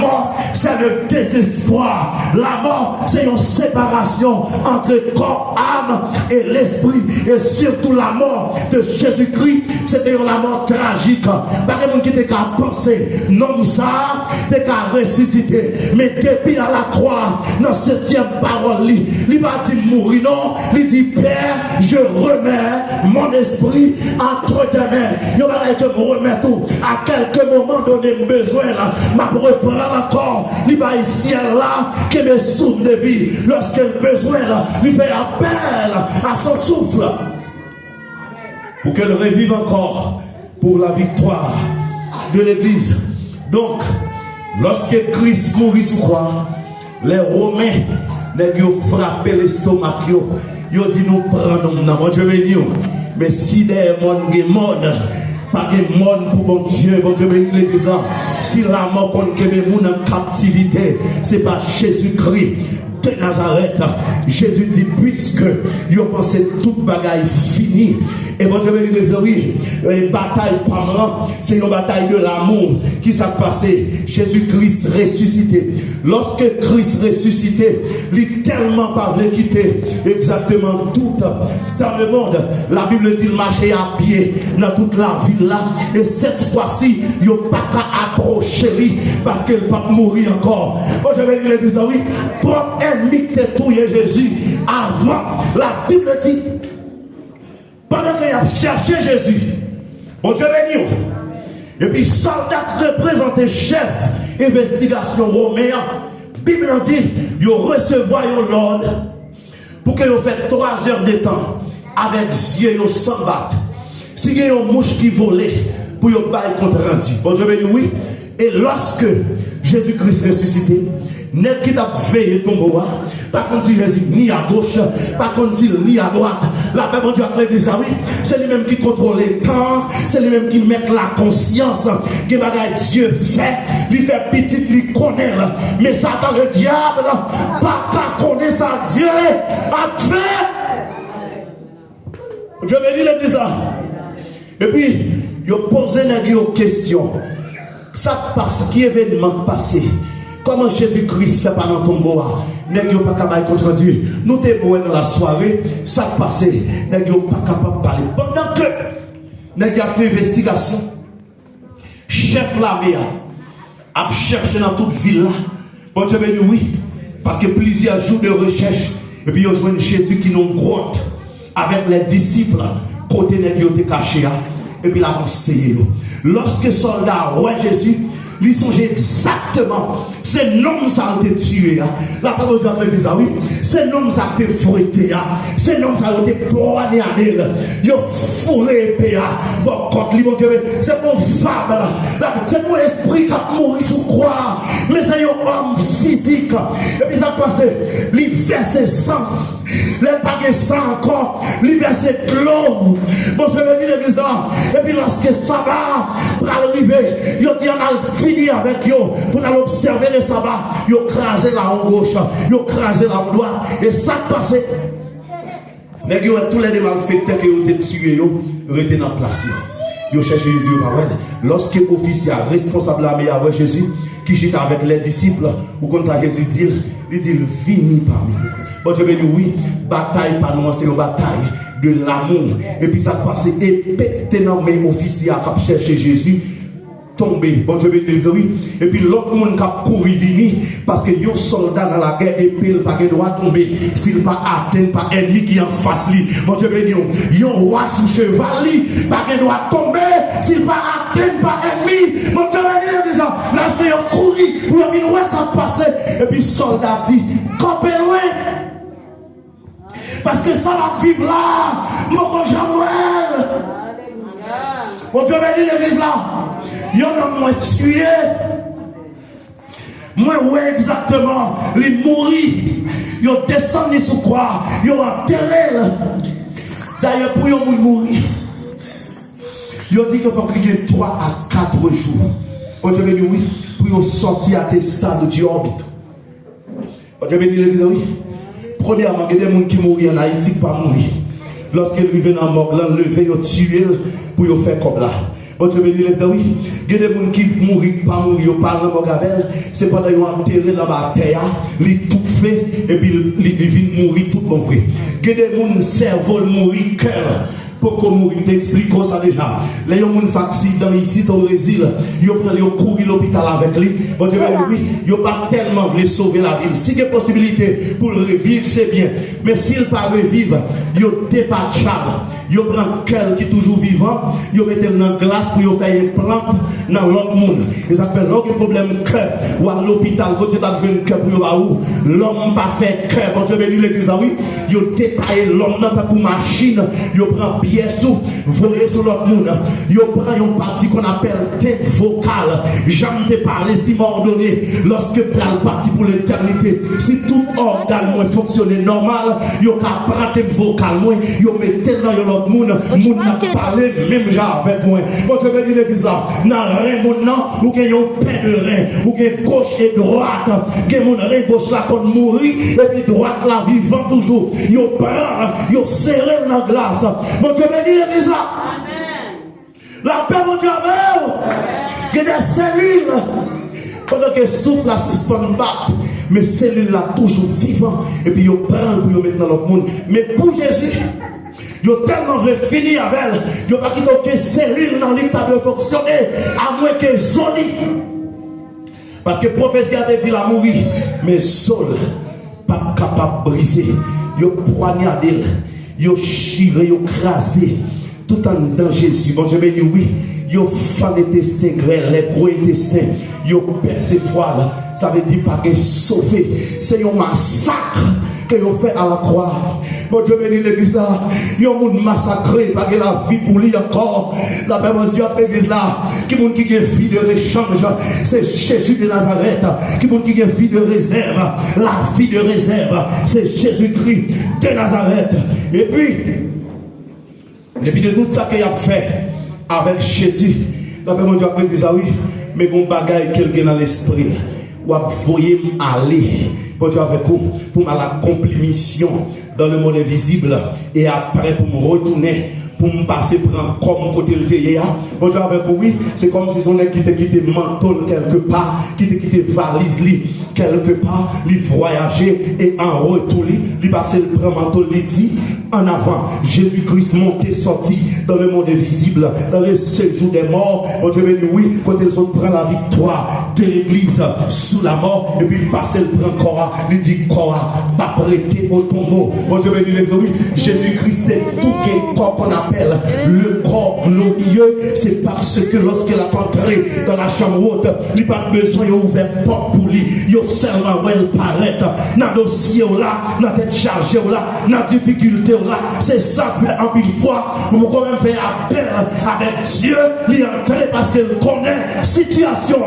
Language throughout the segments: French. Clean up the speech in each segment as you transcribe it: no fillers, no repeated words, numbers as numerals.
mort, c'est le désespoir. La mort, c'est une séparation entre corps, âme et l'esprit. Et surtout la mort de Jésus-Christ, c'était la mort tragique. Pas que monde qui était qu'à penser, non ça, t'es qu'à ressusciter. Mais depuis à la croix, dans cette 7e parole, il va dire mourir, non, il dit Père, je remets mon esprit entre tes mains. Il va dire que je remets tout. À quelques moments donné, besoin là, ma reprendre encore. Il va ici là, qui me souffle de vie. Lorsque le besoin là, il fait appel à son souffle. Pour qu'elle revive encore pour la victoire de l'église. Donc, lorsque Christ mourit sous croix, les Romains ont frappé l'estomac, ils ont dit nous prenons dans mon Dieu béni. Mais si des gens pas de monde pour mon Dieu béni l'église. Si la mort qu'on est en captivité, c'est pas Jésus-Christ de Nazareth. Jésus dit puisque ils ont pensé toute bagaille finie. Et votre oui, bataille pas mal, c'est une bataille de l'amour qui s'est passée. Jésus-Christ ressuscité. Lorsque Christ ressuscité, il n'est tellement pas voulu quitter exactement tout dans le monde. La Bible dit marcher à pied dans toute la ville là. Et cette fois-ci, il n'y a pas qu'à approcher lui parce qu'il ne peut pas mourir encore. Bon, je vais lui dire oui, pour ennemi qui tué Jésus avant, la Bible dit. Pendant qu'il a cherché Jésus, bon Dieu béni. Et puis, soldat représenté chef investigation romain, Bible dit, il recevoir l'ordre pour qu'il fasse 3 heures de temps avec yeux sans battre. Si il y a une mouche qui volait, pour qu'il baille compte rendu. Bon Dieu béni, oui. Et lorsque Jésus-Christ ressuscité, n'est qui t'a veillé ton bois, pas comme si Jésus ni à gauche, pas comme si ni à droite. La paix, bon Dieu, a l'église, oui, c'est lui-même qui contrôle le temps, c'est lui-même qui met la conscience, que bagaille Dieu fait, lui fait petit, lui connaît, mais Satan, le diable, pas qu'à connaître ça, Dieu a fait. Dieu bénit l'église. Et puis, il a posé une question. Ça passe, qui événement passé? Comment Jésus-Christ fait pas dans ton bois? N'est-ce pas capable de contre Dieu? Nous t'es dans la soirée, ça passé, n'est-ce pas capable de parler. Pendant que n'est-ce pas fait investigation, chef l'armée a cherché dans toute ville là. Bon Dieu béni, oui, parce que plusieurs jours de recherche, et puis ils ont joué Jésus qui nous grotte avec les disciples, côté n'est-ce pas caché, et puis il a conseillé. Lorsque soldat ouais Jésus, ils songent exactement, c'est l'homme ça a été tué. La parole de Dieu a dit, oui, c'est l'homme ça a été fouetté. C'est l'homme ça a été poignardé. Il a fourré épée. Bon, quand lui, mon Dieu, c'est mon fable. C'est mon esprit qui a mouru sous croix. Mais c'est un homme physique. Et puis ça passe, il verse sang. Les paquets sang encore, il verse de l'eau. Bon, je vais dire l'église. Et puis lorsque ça va, pour arriver, il dit, on a fini avec eux pour observer le sabbat. Ils ont crasé la haut gauche, ils ont crasé la haut droite. Et ça passé. Mais ils ont tous les malfaiteurs qui ont été tués, ils ont été dans la place. Ils ont cherché Jésus. Lorsque l'officier responsable de l'armée avec Jésus, qui gît avec les disciples, ou comme ça Jésus dit, il dit, vini parmi nous. Bon, je vais dire oui, bataille pas nous, c'est une bataille de l'amour. Et puis ça passe, épée, mais officier qui cherché Jésus. Tomber, bon Dieu béni, oui. Et puis l'autre monde qui a couru venir parce que les soldats dans la guerre et puis il pas droit tomber s'il pas atteint par ennemi qui en face lui. Bon Dieu béni, il roi sous cheval lui pas droit tomber s'il pas atteint par ennemi. Bon Dieu béni, là c'est un couru pour venir voir ça passer et puis soldat dit campez loin. Parce que ça va vivre là, mon Samuel. Bon Dieu béni l'église là. Il y en a moins tué. Moi, ouais, exactement. Les mourir. Ils ont descendu sous quoi? Ils ont enterré. D'ailleurs, pour ils mourir, ils ont dit qu'il faut crier 3 à 4 jours. On te dit oui, pour sortir à des stades de orbite. On te dit l'église, oui. Premièrement, il y a des gens qui mourent en Haïti, pas mourir. Lorsqu'ils viennent en mort, l'enlever, ils tuent pour faire comme là. Bon Dieu béni les amis. Il y a des gens qui mourent, pas mourir, pas dans le gavel. C'est pendant qu'ils ont enterré dans la terre, ils tout fait et puis ils viennent mourir tout bon vrai. Il y a des gens cerveau mourir cœur. Pourquoi mourir? T'explique ça déjà. Les gens qui ont accident ici au Brésil, ils ont couru l'hôpital avec lui. Bon Dieu béni, ils n'ont pas tellement voulu sauver la vie. Si il y a possibilité pour le revivre, c'est bien. Mais s'il ne pas revivre, ils ont dépatchable. Ils prennent quelqu'un qui est toujours vivant, ils mettent dans la glace pour faire une plante dans l'autre monde. Et ça fait l'autre problème cœur. Ou à l'hôpital, quand tu as fait un cœur pour où l'homme pas fait cœur. Quand tu veux venir l'église, oui, ils détaillent l'homme dans ta machine, ils prennent pièce ou voler sur l'autre monde. Ils prennent une partie qu'on appelle tête vocale. J'aime te parler si m'ordonné lorsque tu as le parti pour l'éternité. Si tout organe fonctionne normal, ils ont prendre tête vocale, ils mettent dans l'autre moun n'a parlé même genre avec moi. Bon, je vais dire l'église là, dans rien moun nan, ou gen yon pain de rein, ou gen gauche et droite, gen moun rein gauche là qu'on mourit, et puis droite là vivant toujours. Yo prend, yo serré dans la glace. Bon, je vais dire l'église là. Amen. La paix, mon Dieu, avec gen des cellules. Pendant que souffle la suspend bat, mais cellules là toujours vivant, et puis yo prend pour yo mettre dans l'autre monde. Mais pour Jésus, ils ont tellement voulu finir avec elle, ils n'ont pas quitté aucune cellule dans l'état de fonctionner, à moins que Zoli. Parce que le prophétie a dit la mourir, mais Zol, pas capable de briser. Ils ont poignardé, ils ont chiré, ils ont crasé, tout en dans Jésus. Bon, je vais dire oui, ils ont fait les intestins grêles, les gros intestins, ils ont percé foire. Ça veut dire pas que sauver, c'est un massacre que vous fait à la croix. Bon Dieu béni l'église là. Ils ont massacré parce que la vie pour lui encore. La même Dieu à l'église là. Qui a vie de réchange. C'est Jésus de Nazareth. Qui a vie de réserve. La vie de réserve. C'est Jésus-Christ de Nazareth. Et puis de tout ça qu'il a fait avec Jésus. La même Dieu à l'église là, oui. Mais bon bagaille quelqu'un dans l'esprit. Ou à voyer aller. Pour Dieu avec vous, pour l'accomplir mission dans le monde invisible et après pour me retourner, pour me passer prendre comme côté le théâtre. Bon Dieu avec vous, oui, c'est comme si on est quitté menton quelque part, quitté valise quelque part, il voyager et en retour, il passer le prend manteau, il dit en avant, Jésus-Christ monté sorti dans le monde invisible, dans le séjour des morts. Bon Dieu béni, oui, quand ils ont pris la victoire de l'église sous la mort, et puis il passe le prend corps, il dit corps, pas prêté au tombeau. Bon Dieu béni, oui, Jésus-Christ est tout le corps qu'on appelle le corps glorieux. C'est parce que lorsqu'il a entré dans la chambre haute, il n'a pas besoin d'ouvrir porte pour lui. Il a seulement où elle paraît. Dans le dossier là, dans la tête chargée là, dans la difficulté là. C'est ça que fait un peu de fois. On peut quand même faire appel avec Dieu, il entrer parce qu'il connaît la situation.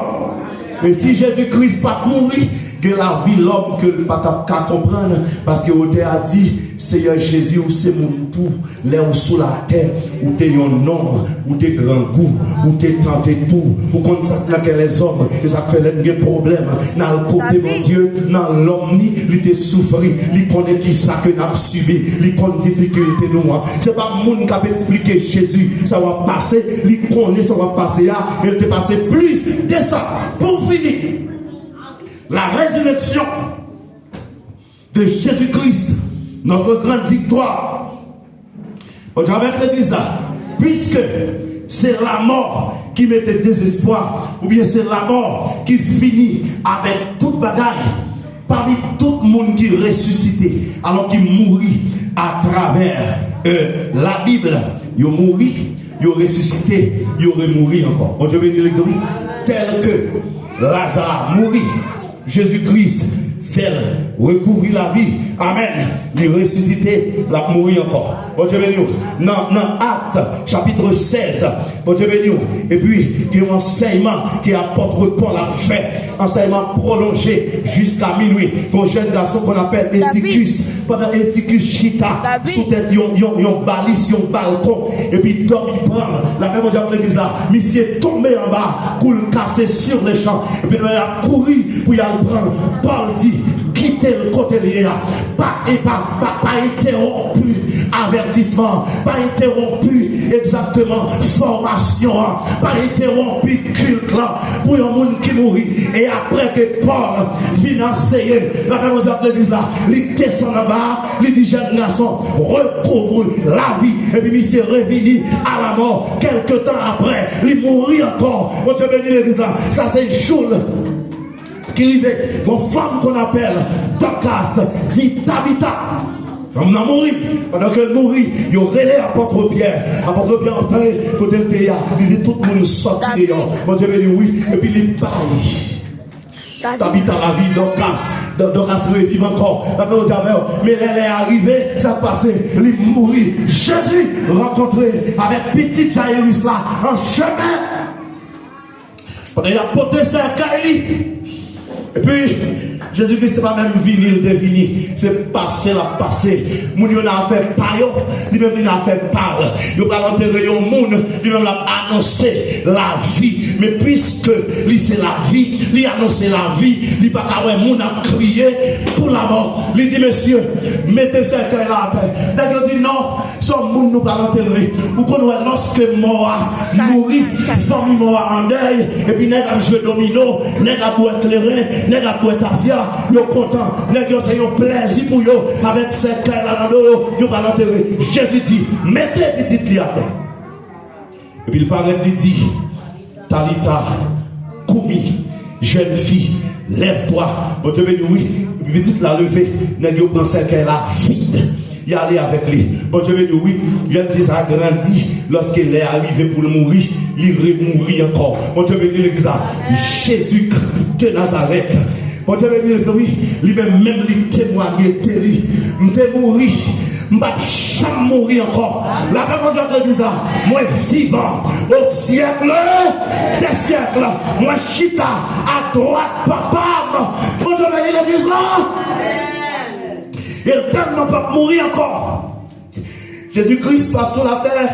Et si Jésus-Christ pas mourir, que la vie l'homme que le pas qu'à comprendre parce que on a dit Seigneur Jésus ou c'est mon tout là ou sous la terre ou t'es un nombre ou t'es grand goût ou t'es tenté tout ou qu'on ça que les hommes et ça fait les problèmes dans le côté mon Dieu dans l'homme il était souffert il connaît qui ça que n'a subi il connaît difficulté nous c'est pas monde qui a expliqué Jésus ça va passer il connaît ça va passer là il te passer plus de ça pour finir. La résurrection de Jésus-Christ, notre grande victoire. Avec l'église là, puisque c'est la mort qui mettait désespoir, ou bien c'est la mort qui finit avec toute bagaille, parmi tout le monde qui ressuscité, alors qu'il mourit à travers la Bible, il mourit, il ressuscité, il aurait mouru encore. Bon, je vais dire l'exemple tel que Lazare mourit. Jésus-Christ fait recouvrir la vie. Amen. Il ressuscité, la mourir encore. Bon Dieu béni. Dans Actes chapitre 16. Bon Dieu béni. Et puis, il y a un enseignement qui apôtre Paul a fait. Enseignement prolongé jusqu'à minuit. Ton jeune garçon qu'on appelle Éticus. Pendant Éticus chita, sous tête, yon balise, yon balcon. Et puis, Tom, il prend. La même chose avec l'église là. Monsieur est tombé en bas pour le casser sur les champs. Et puis, il a couru pour y aller prendre. Paul dit, quitter le côté lié, pas interrompu avertissement, pas interrompu exactement formation, pas interrompu culte pour un monde qui mourit. Et après que Paul vient enseigner, la même chose de l'église là, il descend en bas, il dit jeune garçon, recouvre la vie. Et puis il s'est révélé à la mort. Quelques temps après, il mourit encore. Mon Dieu béni l'église là, ça c'est Jules qui vivait, une femme qu'on appelle Dorcas, dit Tabitha. Femme n'a mouru. Pendant qu'elle mourit, il y aurait les apôtres Pierre. Apôtre Pierre en train, il faut le théâtre. Il dit tout le monde sorti dehors. Mon Dieu béni oui. Et puis il parle. Tabitha la vie Dorcas revive encore. Mais elle est arrivée, ça passé, il mourit. Jésus rencontré avec petit Jairus là en chemin. Pendant qu'il a porté ça à Kaili. Et puis, Jésus-Christ, c'est pas même venu, il devini. C'est passé, la passé. Moun yon a fait payo, lui-même il a fait parle. Il va l'enterrer au monde, lui-même l'a annoncé la vie. Mais puisque lui c'est la vie, lui annonce la vie, lui pas qu'à ouais, moun a crié pour la mort. Il dit, monsieur, mettez ce cœur là à terre. D'accord, dit non, son monde nous va l'enterrer. Ou qu'on voit lorsque mort mourir, famille mort en deuil, et puis n'est qu'à jouer domino, n'est qu'à boire éclairé, n'est qu'à boire tafia. Yo content, les gars c'est un plaisir pour yo avec cette caille là dans yo va l'enterrer. Jésus dit, mettez petite li à terre. Et puis il paraît lui dit, Talita, Koumi, jeune fille, lève-toi. Bon Dieu béni oui. Et puis petite la lever, les gars prend cette caille là vide. Il allait avec lui. Bon Dieu béni oui. Il a dit ça grandi lorsqu'il est arrivé pour le mourir, il mourir encore. Bon Dieu béni l'église. Jésus de Nazareth. Bon Dieu béni, oui, lui-même, même lui témoigner, m'te mourir, m'pa jamais mourir encore. La même chose de l'église, moi vivant au siècle des siècles, moi chita à droite, papa. Bon Dieu béni l'église là. Il tellement pas mourir encore. Jésus-Christ passe sur la terre.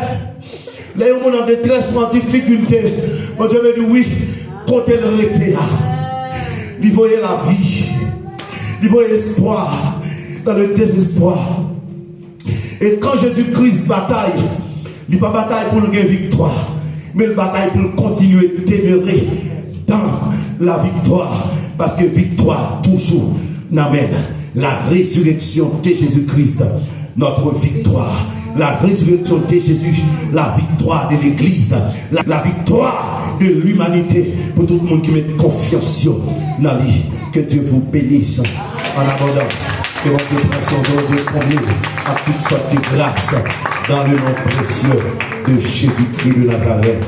Les gens en détresse, en difficulté. Bon Dieu béni, oui, côté le rété. Il voyait la vie, il voyait l'espoir dans le désespoir. Et quand Jésus-Christ bataille, il ne pas bataille pour gagner victoire, mais il bataille pour continuer de demeurer dans la victoire. Parce que victoire toujours n'amène la résurrection de Jésus-Christ, notre victoire. La résurrection de Jésus, la victoire de l'Église, la victoire de l'humanité pour tout le monde qui met confiance dans lui. Que Dieu vous bénisse en abondance. Que votre prenne son nom de comble à toutes sortes de grâces dans le nom précieux de Jésus-Christ de Nazareth.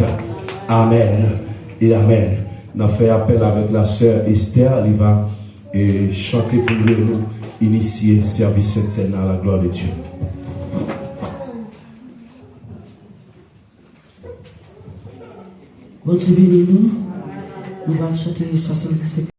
Amen et Amen. On a fait appel avec la sœur Esther. Elle va chanter pour nous, initier service cette scène à la gloire de Dieu. Bon Dieu bénis nous, nous allons chanter 67.